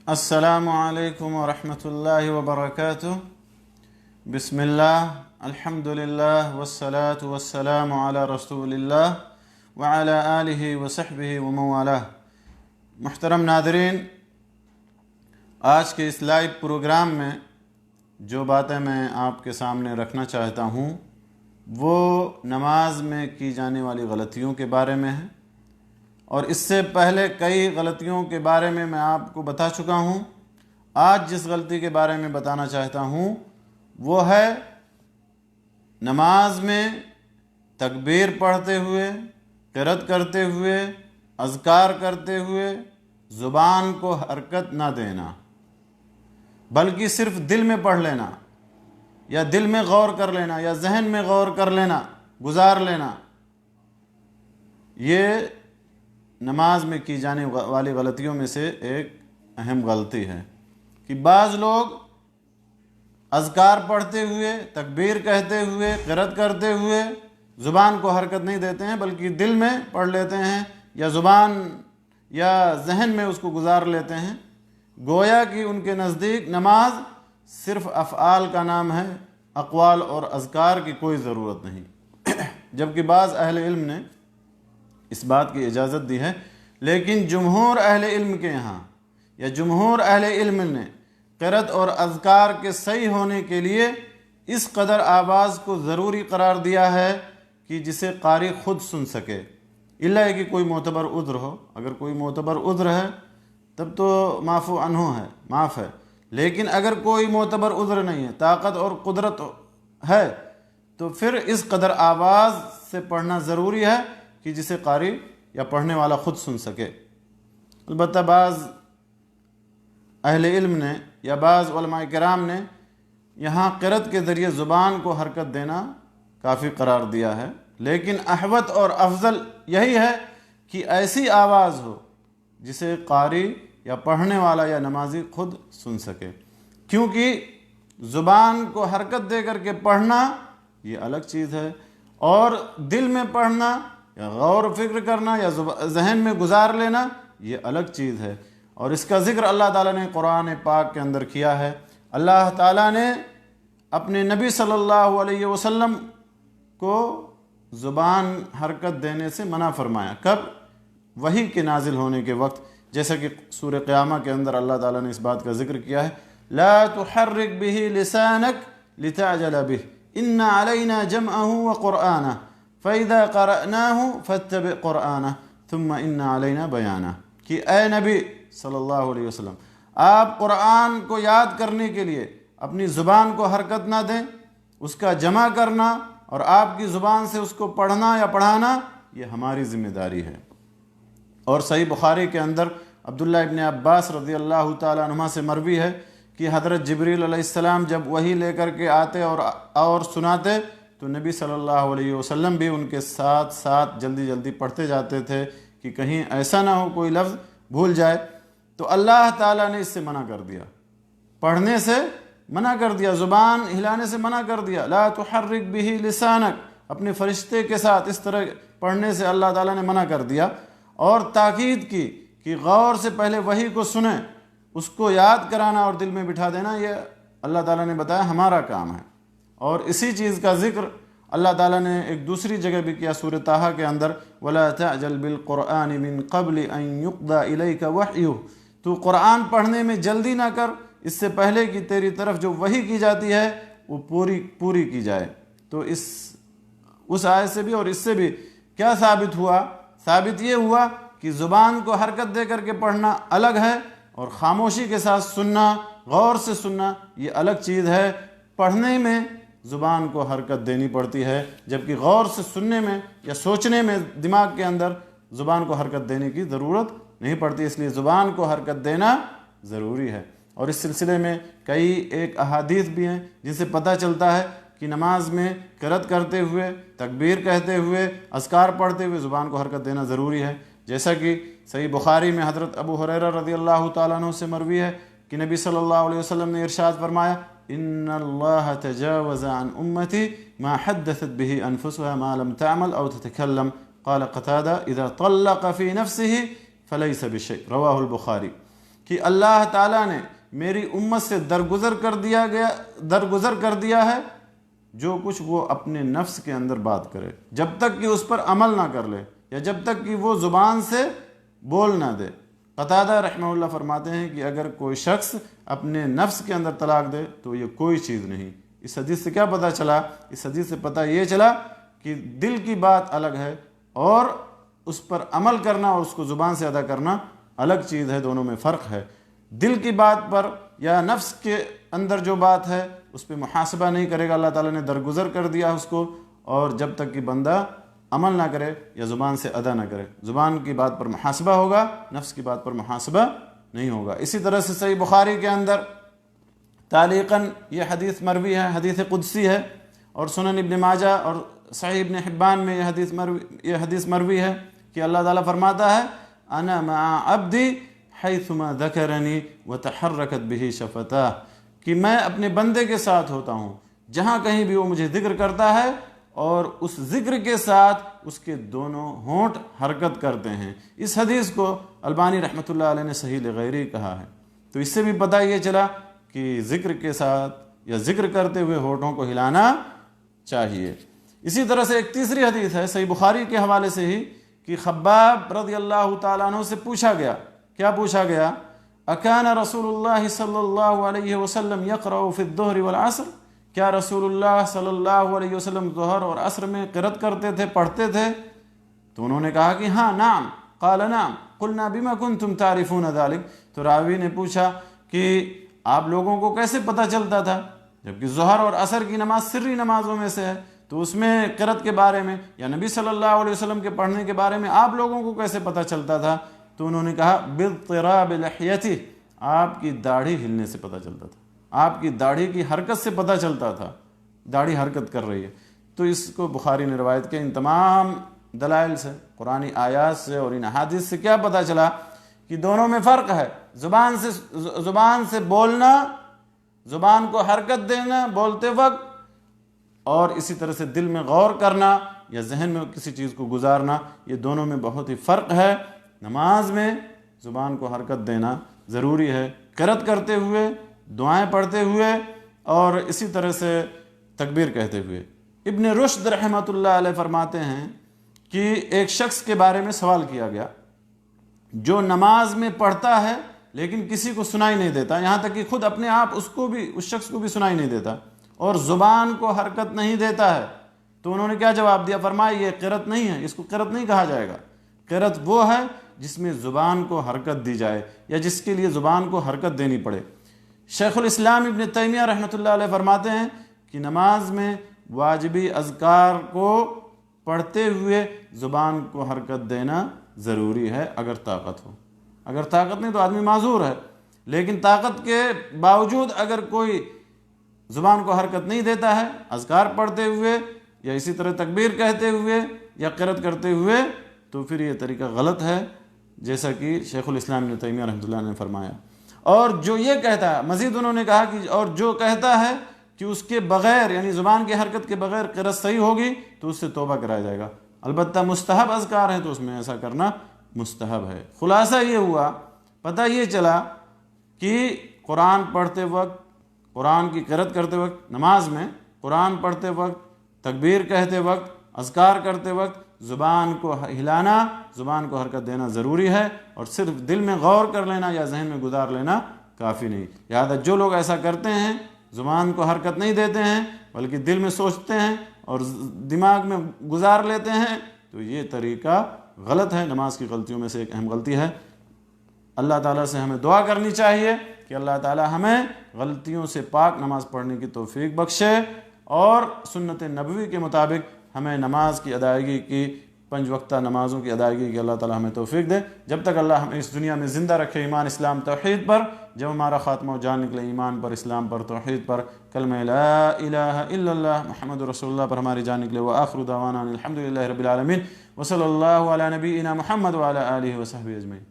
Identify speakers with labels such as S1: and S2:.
S1: السلام علیکم ورحمۃ اللہ وبرکاتہ۔ بسم اللہ، الحمد للہ والصلاة والسلام علی رسول اللہ وعلی آلہ وصحبہ ومن والہ۔ محترم ناظرین، آج کے اس لائیو پروگرام میں جو باتیں میں آپ کے سامنے رکھنا چاہتا ہوں وہ نماز میں کی جانے والی غلطیوں کے بارے میں ہے، اور اس سے پہلے کئی غلطیوں کے بارے میں آپ کو بتا چکا ہوں۔ آج جس غلطی کے بارے میں بتانا چاہتا ہوں وہ ہے نماز میں تکبیر پڑھتے ہوئے، قرأت کرتے ہوئے، اذکار کرتے ہوئے زبان کو حرکت نہ دینا، بلکہ صرف دل میں پڑھ لینا، یا دل میں غور کر لینا، یا ذہن میں غور کر لینا، گزار لینا۔ یہ نماز میں کی جانے والی غلطیوں میں سے ایک اہم غلطی ہے کہ بعض لوگ اذکار پڑھتے ہوئے، تکبیر کہتے ہوئے، قرأت کرتے ہوئے زبان کو حرکت نہیں دیتے ہیں، بلکہ دل میں پڑھ لیتے ہیں یا زبان یا ذہن میں اس کو گزار لیتے ہیں، گویا کہ ان کے نزدیک نماز صرف افعال کا نام ہے، اقوال اور اذکار کی کوئی ضرورت نہیں۔ جبکہ بعض اہل علم نے اس بات کی اجازت دی ہے، لیکن جمہور اہل علم کے یہاں یا جمہور اہل علم نے قرأت اور اذکار کے صحیح ہونے کے لیے اس قدر آواز کو ضروری قرار دیا ہے کہ جسے قاری خود سن سکے، الا کہ کوئی معتبر عذر ہو۔ اگر کوئی معتبر عذر ہے تب تو معفو عنہ ہے، معاف ہے، لیکن اگر کوئی معتبر عذر نہیں ہے، طاقت اور قدرت ہے، تو پھر اس قدر آواز سے پڑھنا ضروری ہے کہ جسے قاری یا پڑھنے والا خود سن سکے۔ البتہ بعض اہل علم نے یا بعض علماء کرام نے یہاں قرأت کے ذریعے زبان کو حرکت دینا کافی قرار دیا ہے، لیکن احوط اور افضل یہی ہے کہ ایسی آواز ہو جسے قاری یا پڑھنے والا یا نمازی خود سن سکے، کیونکہ زبان کو حرکت دے کر کے پڑھنا یہ الگ چیز ہے، اور دل میں پڑھنا یا غور و فکر کرنا یا ذہن میں گزار لینا یہ الگ چیز ہے۔ اور اس کا ذکر اللہ تعالیٰ نے قرآن پاک کے اندر کیا ہے۔ اللہ تعالیٰ نے اپنے نبی صلی اللہ علیہ وسلم کو زبان حرکت دینے سے منع فرمایا، کب؟ وحی کے نازل ہونے کے وقت، جیسا کہ سورہ قیامہ کے اندر اللہ تعالیٰ نے اس بات کا ذکر کیا ہے، لا تحرک به لسانک لتعجل به ان علینا جمعه وقرآنہ فَإِذَا قَرَأْنَاهُ فَاتَّبِعْ قُرْآنَهُ ثُمَّ إِنَّ عَلَيْنَا بَيَانَهُ کہ اے نبی صلی اللہ علیہ وسلم، آپ قرآن کو یاد کرنے کے لیے اپنی زبان کو حرکت نہ دیں، اس کا جمع کرنا اور آپ کی زبان سے اس کو پڑھنا یا پڑھانا یہ ہماری ذمہ داری ہے۔ اور صحیح بخاری کے اندر عبداللہ ابن عباس رضی اللہ تعالیٰ عنہما سے مروی ہے کہ حضرت جبریل علیہ السلام جب وحی لے کر کے آتے اور سناتے تو نبی صلی اللہ علیہ وسلم بھی ان کے ساتھ ساتھ جلدی جلدی پڑھتے جاتے تھے کہ کہیں ایسا نہ ہو کوئی لفظ بھول جائے۔ تو اللہ تعالیٰ نے اس سے منع کر دیا، پڑھنے سے منع کر دیا، زبان ہلانے سے منع کر دیا۔ لا تحرک به لسانک، اپنے فرشتے کے ساتھ اس طرح پڑھنے سے اللہ تعالیٰ نے منع کر دیا، اور تاکید کی کہ غور سے پہلے وحی کو سنیں، اس کو یاد کرانا اور دل میں بٹھا دینا یہ اللہ تعالیٰ نے بتایا ہمارا کام ہے۔ اور اسی چیز کا ذکر اللہ تعالیٰ نے ایک دوسری جگہ بھی کیا سورہ طٰہٰ کے اندر، وَلَا تَعْجَلْ بِالْقُرْآنِ مِن قَبْلِ أَن يُقْضَى إِلَيْكَ وَحْيُهُ، تو قرآن پڑھنے میں جلدی نہ کر اس سے پہلے کہ تیری طرف جو وحی کی جاتی ہے وہ پوری کی جائے۔ تو اس آیت سے بھی اور اس سے بھی کیا ثابت ہوا؟ ثابت یہ ہوا کہ زبان کو حرکت دے کر کے پڑھنا الگ ہے، اور خاموشی کے ساتھ سننا، غور سے سننا یہ الگ چیز ہے۔ پڑھنے میں زبان کو حرکت دینی پڑتی ہے، جبکہ غور سے سننے میں یا سوچنے میں دماغ کے اندر زبان کو حرکت دینے کی ضرورت نہیں پڑتی، اس لیے زبان کو حرکت دینا ضروری ہے۔ اور اس سلسلے میں کئی ایک احادیث بھی ہیں جن سے پتہ چلتا ہے کہ نماز میں قرأت کرتے ہوئے، تکبیر کہتے ہوئے، اذکار پڑھتے ہوئے زبان کو حرکت دینا ضروری ہے، جیسا کہ صحیح بخاری میں حضرت ابو ہریرہ رضی اللہ تعالیٰ عنہ سے مروی ہے کہ نبی صلی اللہ علیہ وسلم نے ارشاد فرمایا، ان اللہ تجاوز عن امتی ما حدثت به انفسها ما لم تعمل او تتكلم قال قتادہ اذا طلق في نفسه فليس بشيء رواہ البخاری۔ کہ اللہ تعالیٰ نے میری امت سے درگزر کر دیا ہے جو کچھ وہ اپنے نفس کے اندر بات کرے، جب تک کہ اس پر عمل نہ کر لے یا جب تک کہ وہ زبان سے بول نہ دے۔ قتادہ رحمہ اللہ فرماتے ہیں کہ اگر کوئی شخص اپنے نفس کے اندر طلاق دے تو یہ کوئی چیز نہیں۔ اس حدیث سے کیا پتہ چلا؟ اس حدیث سے پتہ یہ چلا کہ دل کی بات الگ ہے اور اس پر عمل کرنا اور اس کو زبان سے ادا کرنا الگ چیز ہے، دونوں میں فرق ہے۔ دل کی بات پر یا نفس کے اندر جو بات ہے اس پہ محاسبہ نہیں کرے گا، اللہ تعالیٰ نے درگزر کر دیا اس کو، اور جب تک کہ بندہ عمل نہ کرے یا زبان سے ادا نہ کرے۔ زبان کی بات پر محاسبہ ہوگا، نفس کی بات پر محاسبہ نہیں ہوگا۔ اسی طرح سے صحیح بخاری کے اندر تعلیقاً یہ حدیث مروی ہے، حدیث قدسی ہے، اور سنن ابن ماجہ اور صحیح ابن حبان میں یہ حدیث مروی ہے کہ اللہ تعالیٰ فرماتا ہے انا مع عبدی حیثما ذکرنی وتحرکت بہ شفتاہ، کہ میں اپنے بندے کے ساتھ ہوتا ہوں جہاں کہیں بھی وہ مجھے ذکر کرتا ہے اور اس ذکر کے ساتھ اس کے دونوں ہونٹ حرکت کرتے ہیں۔ اس حدیث کو البانی رحمۃ اللہ علیہ نے صحیح لغیری کہا ہے۔ تو اس سے بھی پتہ یہ چلا کہ ذکر کے ساتھ یا ذکر کرتے ہوئے ہونٹوں کو ہلانا چاہیے۔ اسی طرح سے ایک تیسری حدیث ہے صحیح بخاری کے حوالے سے ہی کہ خباب رضی اللہ تعالیٰ عنہ سے پوچھا گیا، کیا پوچھا گیا؟ اکان رسول اللہ صلی اللہ علیہ وسلم یقرأ فی الظہر والعصر، کیا رسول اللہ صلی اللہ علیہ وسلم ظہر اور عصر میں قرأت کرتے تھے، پڑھتے تھے؟ تو انہوں نے کہا کہ ہاں، نعم، قال نعم قلنا بما کنتم تعرفون ذلک۔ تو راوی نے پوچھا کہ آپ لوگوں کو کیسے پتہ چلتا تھا، جبکہ ظہر اور عصر کی نماز سری نمازوں میں سے ہے، تو اس میں قرأت کے بارے میں یا نبی صلی اللہ علیہ وسلم کے پڑھنے کے بارے میں آپ لوگوں کو کیسے پتہ چلتا تھا؟ تو انہوں نے کہا باضطراب لحیتہ، آپ کی داڑھی ہلنے سے پتہ چلتا تھا، آپ کی داڑھی کی حرکت سے پتہ چلتا تھا، داڑھی حرکت کر رہی ہے۔ تو اس کو بخاری نے روایت کے ان تمام دلائل سے، قرآنی آیات سے اور ان احادیث سے کیا پتہ چلا کہ دونوں میں فرق ہے۔ زبان سے بولنا، زبان کو حرکت دینا بولتے وقت، اور اسی طرح سے دل میں غور کرنا یا ذہن میں کسی چیز کو گزارنا، یہ دونوں میں بہت ہی فرق ہے۔ نماز میں زبان کو حرکت دینا ضروری ہے، قرأت کرتے ہوئے، دعائیں پڑھتے ہوئے، اور اسی طرح سے تکبیر کہتے ہوئے۔ ابن رشد رحمۃ اللہ علیہ فرماتے ہیں کہ ایک شخص کے بارے میں سوال کیا گیا جو نماز میں پڑھتا ہے لیکن کسی کو سنائی نہیں دیتا، یہاں تک کہ خود اپنے آپ اس شخص کو بھی سنائی نہیں دیتا، اور زبان کو حرکت نہیں دیتا ہے۔ تو انہوں نے کیا جواب دیا؟ فرمایا یہ قرأت نہیں ہے، اس کو قرأت نہیں کہا جائے گا۔ قرأت وہ ہے جس میں زبان کو حرکت دی جائے یا جس کے لیے زبان کو حرکت دینی پڑے۔ شیخ الاسلام ابن تیمیہ رحمۃ اللہ علیہ فرماتے ہیں کہ نماز میں واجبی اذکار کو پڑھتے ہوئے زبان کو حرکت دینا ضروری ہے اگر طاقت ہو۔ اگر طاقت نہیں تو آدمی معذور ہے، لیکن طاقت کے باوجود اگر کوئی زبان کو حرکت نہیں دیتا ہے اذکار پڑھتے ہوئے یا اسی طرح تکبیر کہتے ہوئے یا قرأت کرتے ہوئے، تو پھر یہ طریقہ غلط ہے، جیسا کہ شیخ الاسلام ابن تیمیہ رحمۃ اللہ نے فرمایا۔ اور جو یہ کہتا ہے، مزید انہوں نے کہا کہ اور جو کہتا ہے کہ اس کے بغیر یعنی زبان کی حرکت کے بغیر قرأت صحیح ہوگی تو اس سے توبہ کرایا جائے گا، البتہ مستحب اذکار ہے تو اس میں ایسا کرنا مستحب ہے۔ خلاصہ یہ ہوا، پتہ یہ چلا کہ قرآن پڑھتے وقت، قرآن کی قرأت کرتے وقت، نماز میں قرآن پڑھتے وقت، تکبیر کہتے وقت، اذکار کرتے وقت زبان کو ہلانا، زبان کو حرکت دینا ضروری ہے، اور صرف دل میں غور کر لینا یا ذہن میں گزار لینا کافی نہیں۔ لہٰذا جو لوگ ایسا کرتے ہیں، زبان کو حرکت نہیں دیتے ہیں بلکہ دل میں سوچتے ہیں اور دماغ میں گزار لیتے ہیں، تو یہ طریقہ غلط ہے، نماز کی غلطیوں میں سے ایک اہم غلطی ہے۔ اللہ تعالیٰ سے ہمیں دعا کرنی چاہیے کہ اللہ تعالیٰ ہمیں غلطیوں سے پاک نماز پڑھنے کی توفیق بخشے، اور سنت نبوی کے مطابق ہمیں نماز کی ادائیگی کی، 5 وقتہ نمازوں کی ادائیگی کی اللہ تعالیٰ ہمیں توفیق دے۔ جب تک اللہ ہمیں اس دنیا میں زندہ رکھے ایمان، اسلام، توحید پر، جب ہمارا خاتمہ و جان نکلے ایمان پر، اسلام پر، توحید پر، کلمہ لا الہ الا اللہ محمد رسول اللہ پر ہماری جان نکلے۔ وآخر دعوانا الحمد للہ رب العالمین، وصلی اللہ علی نبینا محمد وعلی آلہ وصحبہ اجمعین۔